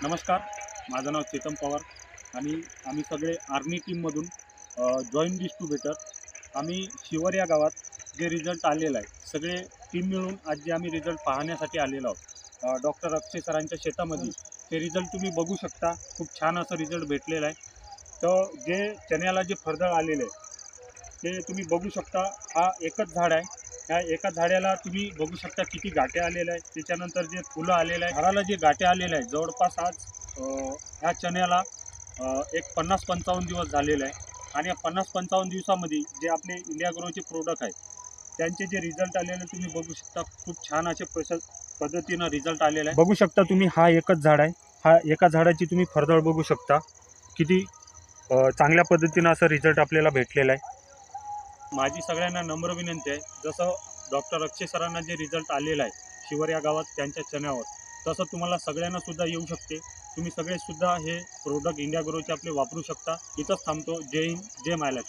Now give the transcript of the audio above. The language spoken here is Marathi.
नमस्कार, माझं नाव चेतन पवार आणि आम्ही सगळे आर्मी टीममधून जॉईंट डिस्ट्रीब्युटर. आम्ही शिवर या गावात जे रिझल्ट आलेला आहे, सगळे टीम मिळून आज जे आम्ही रिझल्ट पाहण्यासाठी आलेलो आहोत. डॉक्टर अक्षय सरांच्या शेतामध्ये ते रिझल्ट तुम्ही बघू शकता. खूप छान असं रिझल्ट भेटलेला आहे. तर जे चण्याला जे फळझळ आलेलं आहे ते तुम्ही बघू शकता. हा एकच झाड आहे. ह्या एका झाडाला तुम्ही बघू शकता किती गाठे आलेले आहेत. त्याच्यानंतर जे फुलं आलेलं आहे, झाडाला जे गाठे आलेले आहे, जवळपास आज ह्या चण्याला एक 50-55 दिवस झालेले आहे. आणि या 50-55 दिवसामध्ये जे आपले इंडिया ग्रोचे प्रोडक्ट आहेत त्यांचे जे रिझल्ट आलेले तुम्ही बघू शकता. खूप छान असे पद्धतीनं रिझल्ट आलेला आहे. बघू शकता तुम्ही, हा एकच झाड आहे. हा एका झाडाची तुम्ही फळझळ बघू शकता. किती चांगल्या पद्धतीनं असं रिझल्ट आपल्याला भेटलेला आहे. माझी सगळ्यांना नम्र विनंती आहे, जसं डॉक्टर अक्षय सरांना जे रिझल्ट आलेला आहे शिवर या गावात त्यांच्या चण्यावर, तसं तुम्हाला सगळ्यांना सुद्धा येऊ शकते. तुम्ही सगळे सुद्धा हे प्रोडक्ट इंडिया ग्रोचे आपले वापरू शकता. इथंच थांबतो. जय हिंद, जय महाराष्ट्र.